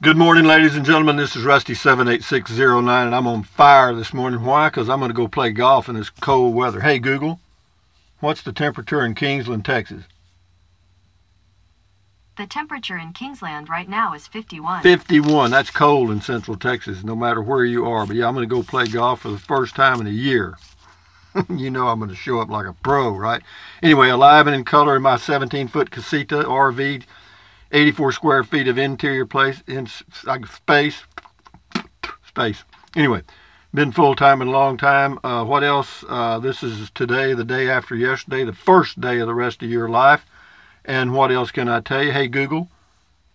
Good morning, ladies and gentlemen. This is Rusty78609, and I'm on fire this morning. Why? Because I'm going to go play golf in this cold weather. Hey, Google, what's the temperature in Kingsland, Texas? The temperature in Kingsland right now is 51. 51. That's cold in Central Texas, no matter where you are. But yeah, I'm going to go play golf for the first time in a year. You know I'm going to show up like a pro, right? Anyway, alive and in color in my 17-foot casita RV, 84 square feet of interior space. Anyway, been full-time in a long time. What else? This is today, the day after yesterday, the first day of the rest of your life. And what else can I tell you? Hey, Google,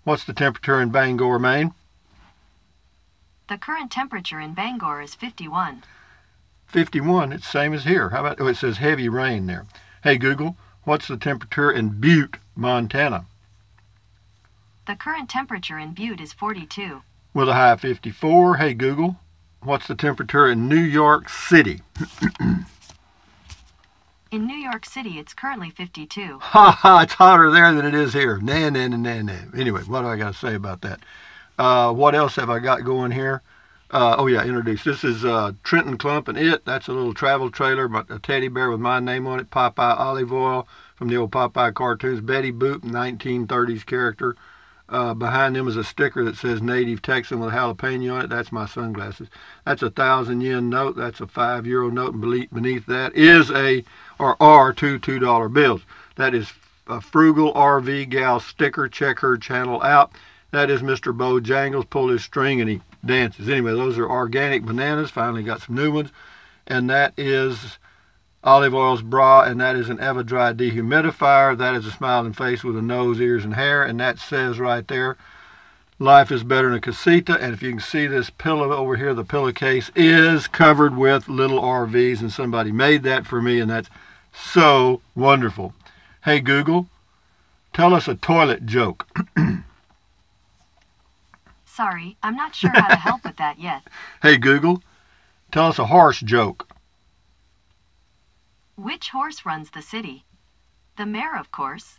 what's the temperature in Bangor, Maine? The current temperature in Bangor is 51. 51, it's the same as here. How about, oh, it says heavy rain there. Hey, Google, what's the temperature in Butte, Montana? The current temperature in Butte is 42. With a high of 54. Hey, Google, what's the temperature in New York City? In New York City, it's currently 52. Ha ha, it's hotter there than it is here. Nah. Anyway, what do I got to say about that? What else have I got going here? Oh yeah, introduce. This is Trenton Clump and It. That's a little travel trailer, but a teddy bear with my name on it. Popeye olive oil from the old Popeye cartoons. Betty Boop, 1930s character. Behind them is a sticker that says Native Texan with a jalapeno on it. That's my sunglasses. That's a 1,000 yen note. That's a €5 note. And beneath that is are two $2 bills. That is a Frugal RV Gal sticker. Check her channel out. That is Mr. Bojangles. Pull his string and he dances. Anyway, those are organic bananas. Finally got some new ones. And that is Olive Oil's bra, and that is an Evadry dehumidifier. That is a smiling face with a nose, ears, and hair. And that says right there, life is better in a casita. And if you can see this pillow over here, the pillowcase is covered with little RVs, and somebody made that for me, and that's so wonderful. Hey, Google, tell us a toilet joke. Sorry, I'm not sure how to help with that yet. Hey, Google, tell us a horse joke. Which horse runs the city? The mayor, of course.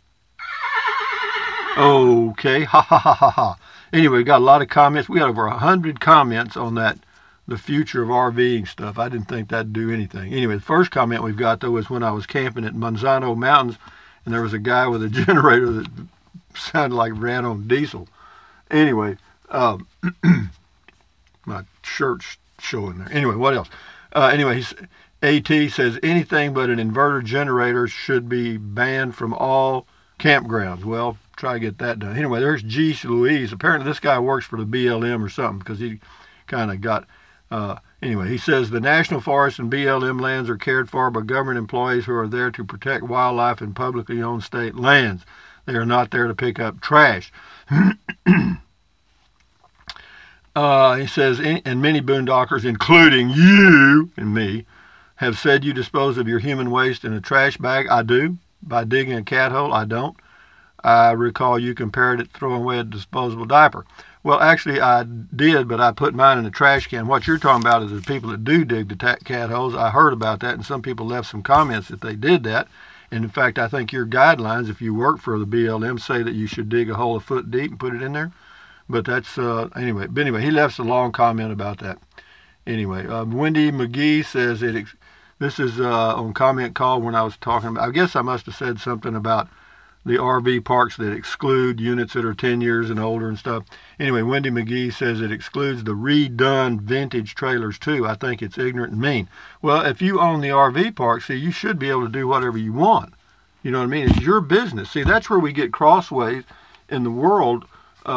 Okay, ha ha ha ha ha. Anyway, we got a lot of comments. We got over 100 comments on that, the future of RVing stuff. I didn't think that'd do anything. Anyway, the first comment we've got, though, is when I was camping at Manzano Mountains, and there was a guy with a generator that sounded like ran on diesel. Anyway, my shirt's showing there. Anyway, what else? Anyway, AT says anything but an inverter generator should be banned from all campgrounds. Well, try to get that done. Anyway, there's G. Louise. Apparently this guy works for the BLM or something, because he kind of got... anyway, he says the National Forest and BLM lands are cared for by government employees who are there to protect wildlife in publicly owned state lands. They are not there to pick up trash. He says, and many boondockers, including you and me, have said you dispose of your human waste in a trash bag. I do. By digging a cat hole, I don't. I recall you compared it to throwing away a disposable diaper. Well, actually, I did, but I put mine in a trash can. What you're talking about is the people that do dig the cat holes. I heard about that, and some people left some comments that they did that. And in fact, I think your guidelines, if you work for the BLM, say that you should dig a hole a foot deep and put it in there. But that's, anyway. But anyway, he left a long comment about that. Anyway, Wendy McGee says this is on comment call when I was talking about, I guess I must have said something about the RV parks that exclude units that are 10 years and older and stuff. Anyway, Wendy McGee says it excludes the redone vintage trailers too. I think it's ignorant and mean. Well, if you own the RV park, see, you should be able to do whatever you want. You know what I mean? It's your business. See, that's where we get crossways in the world. We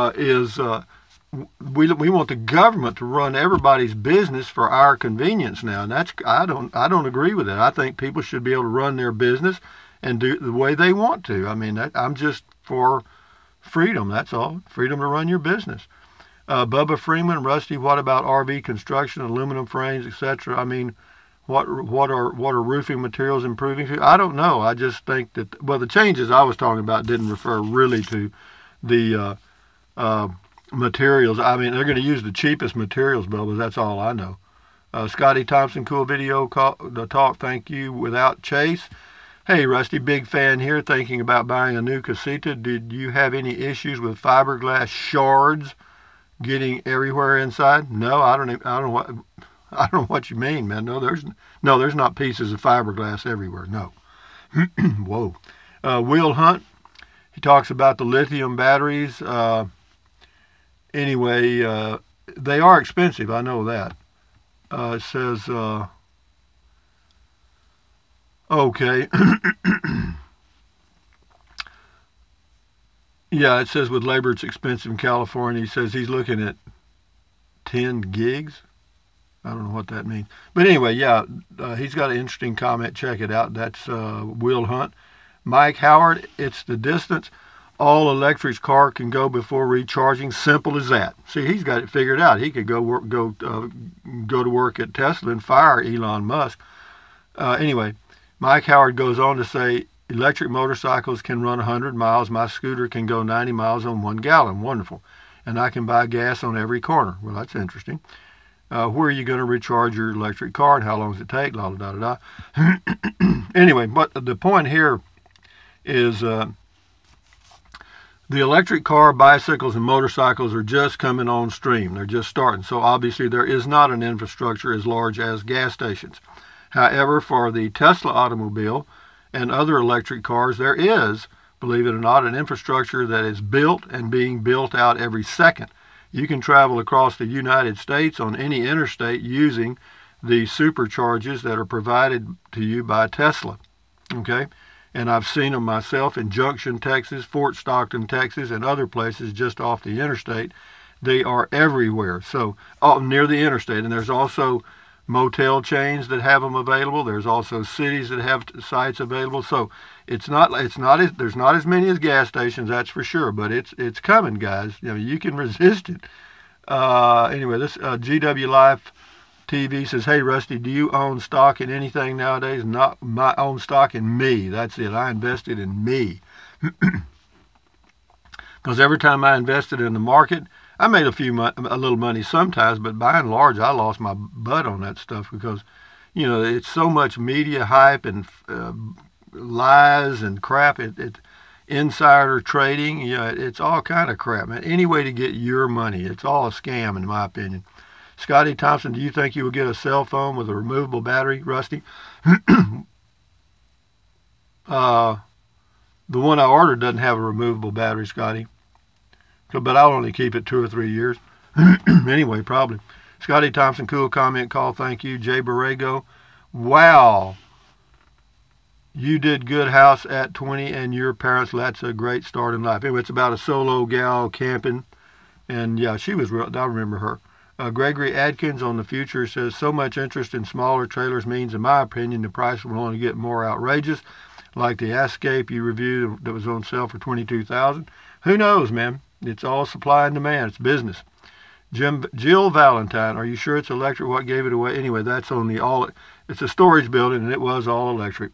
want the government to run everybody's business for our convenience now, and that's I don't agree with that. I think people should be able to run their business and do it the way they want to. I mean, I'm just for freedom. That's all. Freedom to run your business. Bubba Freeman, Rusty, what about RV construction, aluminum frames, etc.? I mean, what are roofing materials improving to? I don't know. I just think that, well, the changes I was talking about didn't refer really to the materials. I mean, they're going to use the cheapest materials, Bubba. That's all I know. Scotty Thompson, cool video talk. Thank you. Without Chase. Hey, Rusty, big fan here. Thinking about buying a new casita. Did you have any issues with fiberglass shards getting everywhere inside? No, I don't know what you mean, man. No, there's not pieces of fiberglass everywhere. No. Whoa. Will Hunt, he talks about the lithium batteries. Anyway, they are expensive. I know that. It says, okay. Yeah, it says with labor it's expensive in California. He says he's looking at 10 gigs. I don't know what that means. But anyway, yeah, he's got an interesting comment. Check it out. That's Will Hunt. Mike Howard, it's the distance all electric car can go before recharging. Simple as that. See, he's got it figured out. He could go to work at Tesla and fire Elon Musk. Anyway, Mike Howard goes on to say, electric motorcycles can run 100 miles. My scooter can go 90 miles on 1 gallon. Wonderful. And I can buy gas on every corner. Well, that's interesting. Where are you going to recharge your electric car and how long does it take? La, da, da, da. Anyway, but the point here is the electric car, bicycles, and motorcycles are just coming on stream. They're just starting. So obviously there is not an infrastructure as large as gas stations. However, for the Tesla automobile and other electric cars, there is, believe it or not, an infrastructure that is built and being built out every second. You can travel across the United States on any interstate using the supercharges that are provided to you by Tesla. Okay? And I've seen them myself in Junction, Texas, Fort Stockton, Texas, and other places just off the interstate. They are everywhere. So, near the interstate. And there's also motel chains that have them available. There's also cities that have sites available. So there's not as many as gas stations, that's for sure. But it's coming, guys. You know, you can resist it. Anyway, this GW Life TV says, hey, Rusty, do you own stock in anything nowadays? Not my own stock in me. That's it. I invested in me. Because every time I invested in the market, I made a little money sometimes, but by and large, I lost my butt on that stuff because, you know, it's so much media hype and lies and crap. It insider trading, you know, it's all kind of crap, man. Any way to get your money, it's all a scam, in my opinion. Scotty Thompson, do you think you will get a cell phone with a removable battery, Rusty? The one I ordered doesn't have a removable battery, Scotty. But I'll only keep it 2 or 3 years. Anyway, probably. Scotty Thompson, cool comment, call, thank you. Jay Borrego, wow. You did good house at 20 and your parents, that's a great start in life. Anyway, it's about a solo gal camping. And yeah, she was real, I remember her. Gregory Adkins on the future says, so much interest in smaller trailers means, in my opinion, the price will only get more outrageous. Like the Escape you reviewed that was on sale for $22,000. Who knows, man? It's all supply and demand. It's business. Jill Valentine, are you sure it's electric? What gave it away? Anyway, that's on the it's a storage building, and it was all electric.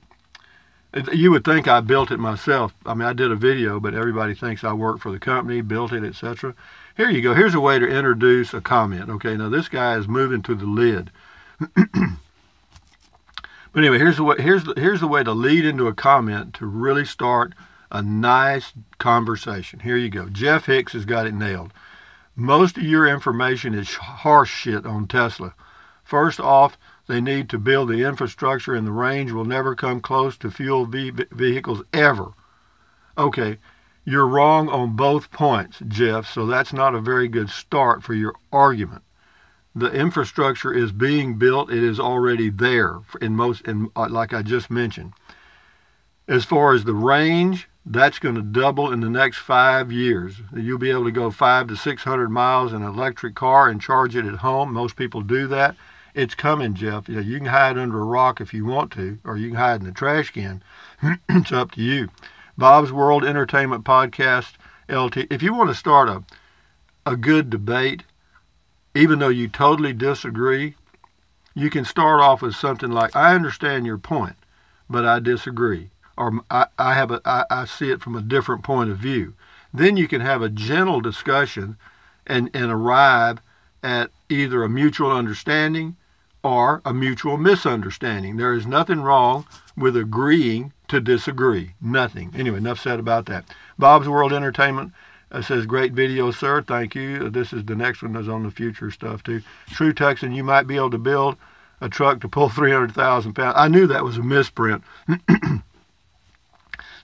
You would think I built it myself. I mean, I did a video, but everybody thinks I worked for the company, built it, etc. Here you go. Here's a way to introduce a comment. Okay, now this guy is moving to the lid. But anyway, here's the way to lead into a comment to really start a nice conversation. Here you go. Jeff Hicks has got it nailed. Most of your information is harsh shit on Tesla. First off, they need to build the infrastructure, and the range will never come close to fuel vehicles ever. Okay, you're wrong on both points, Jeff, so that's not a very good start for your argument. The infrastructure is being built. It is already there like I just mentioned. As far as the range, that's going to double in the next 5 years. You'll be able to go 500 to 600 miles in an electric car and charge it at home. Most people do that. It's coming, Jeff. You know, you can hide under a rock if you want to, or you can hide in the trash can. It's up to you. Bob's World Entertainment Podcast, LT. If you want to start a good debate, even though you totally disagree, you can start off with something like, I understand your point, but I disagree. Or I see it from a different point of view. Then you can have a gentle discussion and arrive at either a mutual understanding or a mutual misunderstanding. There is nothing wrong with agreeing to disagree. Nothing. Anyway, enough said about that. Bob's World Entertainment, It says, great video, sir. Thank you. This is the next one that's on the future stuff, too. True Texan, you might be able to build a truck to pull 300,000 pounds. I knew that was a misprint.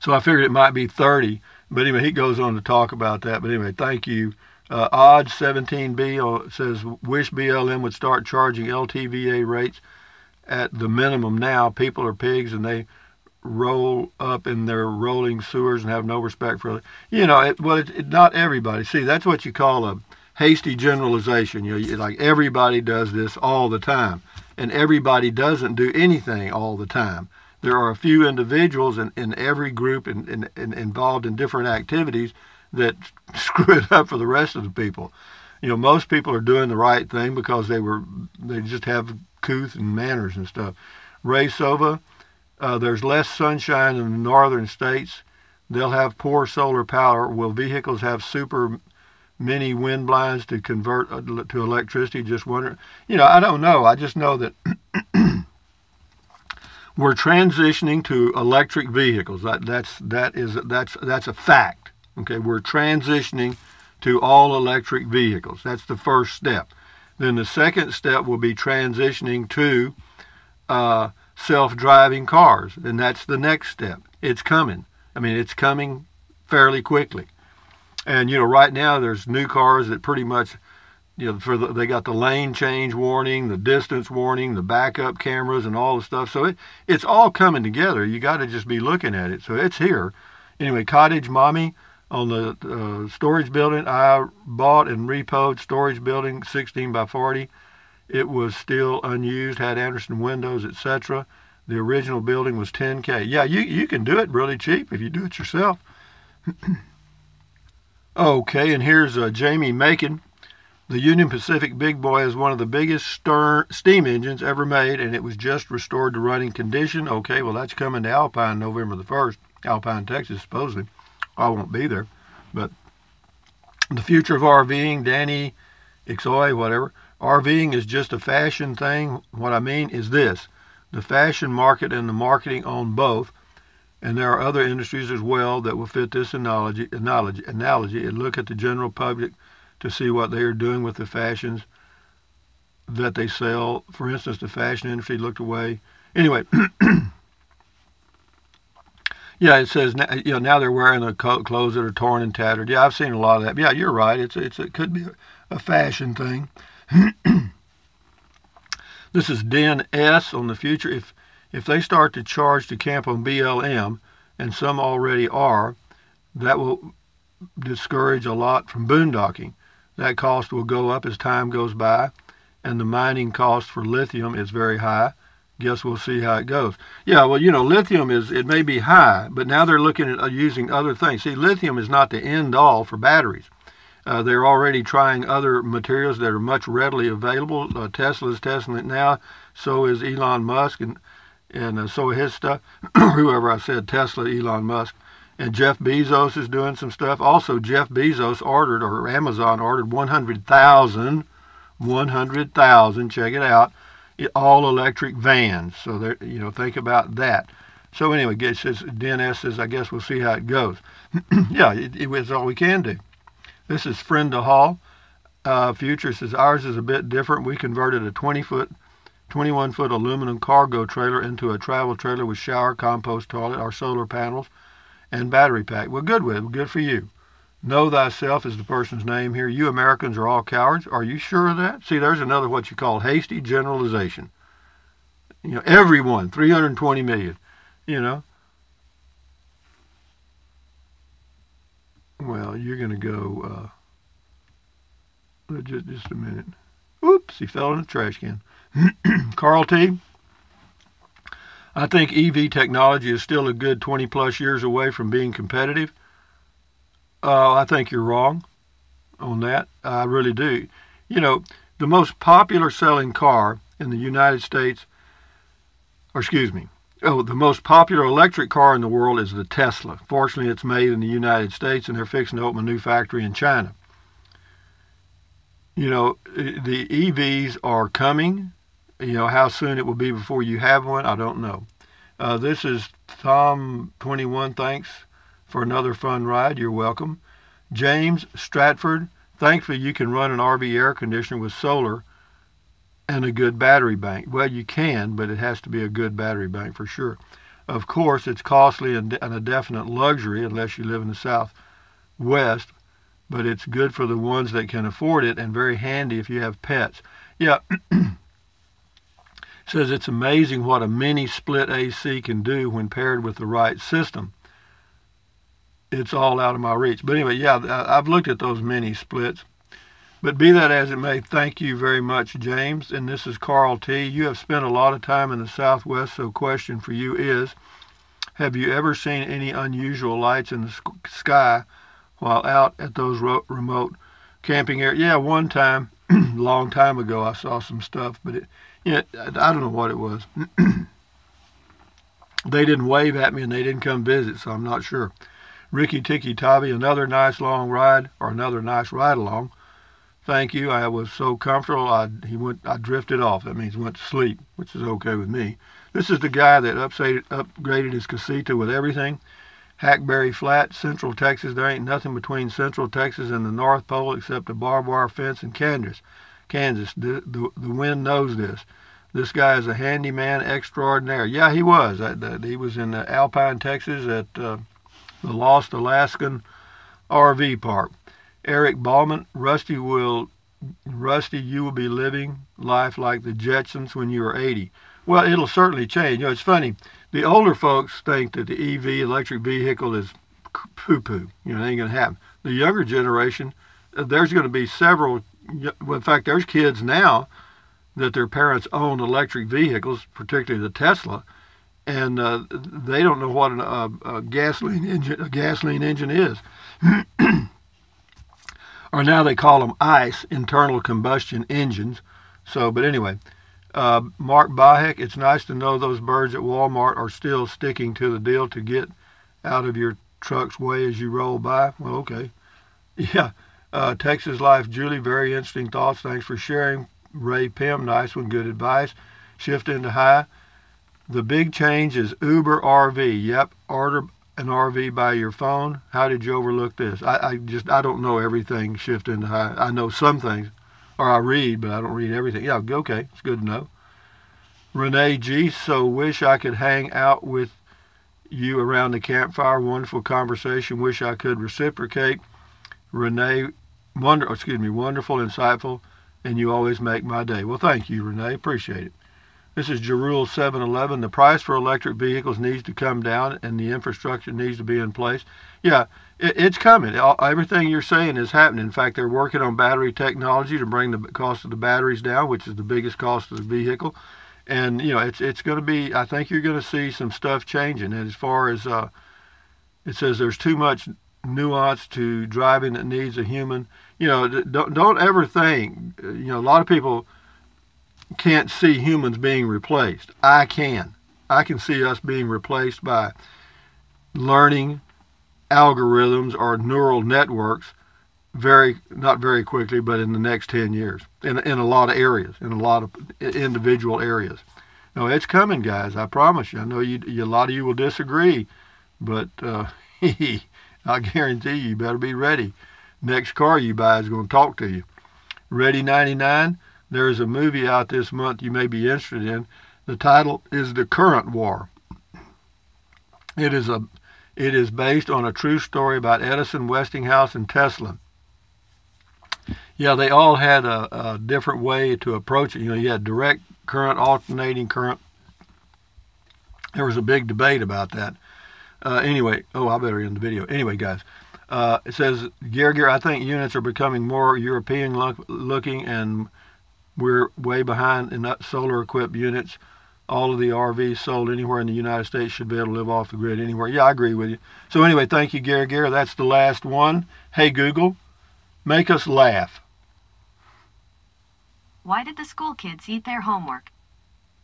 So I figured it might be 30. But anyway, he goes on to talk about that. But anyway, thank you. Odd 17B says, wish BLM would start charging LTVA rates at the minimum now. People are pigs and they roll up in their rolling sewers and have no respect for it. You know, not everybody. See, that's what you call a hasty generalization. You know, like everybody does this all the time. And everybody doesn't do anything all the time. There are a few individuals in every group involved in different activities that screw it up for the rest of the people. You know, most people are doing the right thing because they just have couth and manners and stuff. Ray Sova, there's less sunshine in the northern states. They'll have poor solar power. Will vehicles have super mini wind blinds to convert to electricity? Just wondering. You know, I don't know. I just know that we're transitioning to electric vehicles. That's a fact. Okay, we're transitioning to all electric vehicles. That's the first step. Then the second step will be transitioning to self-driving cars, and that's the next step. It's coming. I mean, it's coming fairly quickly. And you know, right now there's new cars that pretty much, you know, they got the lane change warning, the distance warning, the backup cameras, and all the stuff. So it's all coming together. You got to just be looking at it. So it's here. Anyway, Cottage Mommy on the storage building. I bought and repoed storage building 16 by 40. It was still unused, had Anderson windows, etc. The original building was $10K. Yeah, you can do it really cheap if you do it yourself. Okay, and here's Jamie Macon. The Union Pacific Big Boy is one of the biggest steam engines ever made, and it was just restored to running condition. Okay, well, that's coming to Alpine November the 1st. Alpine, Texas, supposedly. I won't be there. But the future of RVing, Danny, Ixoy, whatever. RVing is just a fashion thing. What I mean is this. The fashion market and the marketing own both. And there are other industries as well that will fit this analogy. And look at the general public to see what they are doing with the fashions that they sell. For instance, the fashion industry looked away. Anyway, yeah, it says, you know, now they're wearing the clothes that are torn and tattered. Yeah, I've seen a lot of that. Yeah, you're right. It could be a fashion thing. This is Den S on the future. If they start to charge to camp on BLM, and some already are, that will discourage a lot from boondocking. That cost will go up as time goes by, and the mining cost for lithium is very high. Guess we'll see how it goes. Yeah, well, you know, lithium it may be high, but now they're looking at using other things. See, lithium is not the end all for batteries. They're already trying other materials that are much readily available. Tesla's testing it now. So is Elon Musk, and so his stuff. Whoever I said, Tesla, Elon Musk. And Jeff Bezos is doing some stuff. Also, Jeff Bezos ordered, or Amazon ordered 100,000, check it out, all electric vans. So there, you know, think about that. So anyway, it says, DNS says, I guess we'll see how it goes. Yeah, it's all we can do. This is Frenda Hall. Future says, ours is a bit different. We converted a 21-foot aluminum cargo trailer into a travel trailer with shower, compost toilet, our solar panels, and battery pack. Well, good for you. Know thyself is the person's name here. You Americans are all cowards. Are you sure of that? See, there's another what you call hasty generalization. You know, everyone, 320 million, you know. Well, you're going to go, just a minute. Oops, he fell in the trash can. Carl T. I think EV technology is still a good 20 plus years away from being competitive. I think you're wrong on that. I really do. You know, the most popular selling car in the United States, the most popular electric car in the world is the Tesla. Fortunately, it's made in the United States, and they're fixing to open a new factory in China. You know, the EVs are coming. You know, how soon it will be before you have one, I don't know. This is Tom21. Thanks for another fun ride. You're welcome. James Stratford, thankfully you can run an RV air conditioner with solar and a good battery bank. Well, you can, but it has to be a good battery bank for sure. Of course, it's costly and a definite luxury unless you live in the Southwest, but it's good for the ones that can afford it and very handy if you have pets. Yeah, says it's amazing what a mini split AC can do when paired with the right system. It's all out of my reach. But anyway, yeah, I've looked at those mini splits. But be that as it may, thank you very much, James. And this is Carl T. You have spent a lot of time in the Southwest, so question for you is, have you ever seen any unusual lights in the sky while out at those remote camping areas? Yeah, one time, a long time ago, I saw some stuff, but I don't know what it was. They didn't wave at me and they didn't come visit, so I'm not sure. Ricky Tiki Tavi, another nice long ride, or another nice ride along. Thank you. I was so comfortable. I drifted off. That means went to sleep, which is okay with me. This is the guy that upgraded his casita with everything. Hackberry Flat, Central Texas. There ain't nothing between Central Texas and the North Pole except a barbed wire fence in Kansas. The wind knows this. This guy is a handyman extraordinaire. Yeah, he was. He was in Alpine, Texas at the Lost Alaskan RV Park. Eric Ballman, Rusty, you will be living life like the Jetsons when you are 80. Well, it'll certainly change. It's funny. The older folks think that the EV, electric vehicle, is poo-poo. It ain't going to happen. The younger generation, there's going to be several. Well, in fact, there's kids now that their parents own electric vehicles, particularly the Tesla, and they don't know what a gasoline engine is. Or now they call them ICE, internal combustion engines. So, but anyway, Mark Bahek, it's nice to know those birds at Walmart are still sticking to the deal to get out of your truck's way as you roll by. Well, okay. Yeah. Texas Life, Julie, very interesting thoughts. Thanks for sharing. Ray Pim, nice one, good advice. Shift into high. The big change is Uber RV. Yep, order an RV by your phone. How did you overlook this? I don't know everything. Shift into high. I know some things, or I read, but I don't read everything. Yeah, okay, it's good to know. Renee G, so wish I could hang out with you around the campfire. Wonderful conversation. Wish I could reciprocate. Renee, wonderful, insightful, and you always make my day. Well, thank you, Renee. Appreciate it. This is Jerule 711. The price for electric vehicles needs to come down and the infrastructure needs to be in place. Yeah, it's coming. Everything you're saying is happening. In fact, they're working on battery technology to bring the cost of the batteries down, which is the biggest cost of the vehicle. And, it's going to be, I think you're going to see some stuff changing. And as far as, it says there's too much nuance to driving that needs a human. Don't ever think, a lot of people can't see humans being replaced. I can see us being replaced by learning algorithms or neural networks not very quickly, but in the next 10 years in a lot of areas, in a lot of individual areas. No, it's coming, guys. I promise you. I know a lot of you will disagree, but I guarantee you better be ready. Next car you buy is going to talk to you. Ready 99. There's a movie out this month you may be interested in. The title is The Current War. It is based on a true story about Edison, Westinghouse, and Tesla. Yeah, they all had a different way to approach it. You had direct current, alternating current. There was a big debate about that. Anyway, I better end the video. Anyway, guys, it says, Gear, I think units are becoming more European looking, and we're way behind in solar-equipped units. All of the RVs sold anywhere in the United States should be able to live off the grid anywhere. Yeah, I agree with you. So anyway, thank you, Gary. That's the last one. Hey, Google, make us laugh. Why did the school kids eat their homework?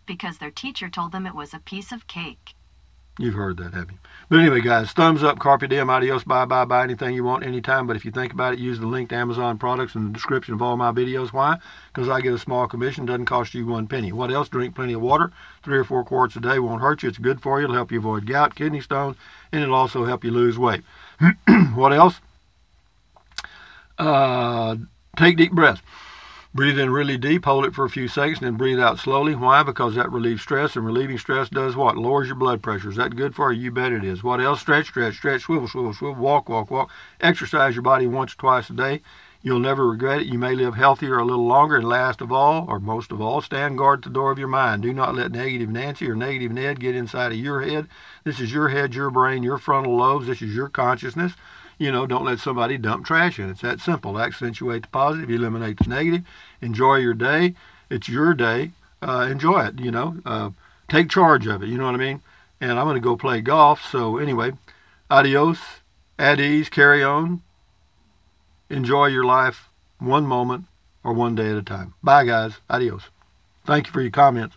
Because their teacher told them it was a piece of cake. You've heard that, haven't you? But anyway, guys, thumbs up, carpe diem, adios, bye, buy anything you want anytime. But if you think about it, use the link to Amazon products in the description of all my videos. Why? Because I get a small commission. Doesn't cost you 1 penny. What else? Drink plenty of water. 3 or 4 quarts a day won't hurt you. It's good for you. It'll help you avoid gout, kidney stones, and it'll also help you lose weight. What else? Take deep breaths. Breathe in really deep, hold it for a few seconds, and then breathe out slowly. Why? Because that relieves stress, and relieving stress does what? Lowers your blood pressure. Is that good for you? You bet it is. What else? Stretch, stretch, stretch, swivel, swivel, swivel, walk, walk, walk. Exercise your body once or twice a day. You'll never regret it. You may live healthier a little longer, and last of all, or most of all, stand guard at the door of your mind. Do not let negative Nancy or negative Ned get inside of your head. This is your head, your brain, your frontal lobes. This is your consciousness. Don't let somebody dump trash in. It's that simple. Accentuate the positive, eliminate the negative. Enjoy your day. It's your day. Enjoy it, Take charge of it, you know what I mean? And I'm going to go play golf. So anyway, adios, at ease, carry on. Enjoy your life one moment or one day at a time. Bye, guys. Adios. Thank you for your comments.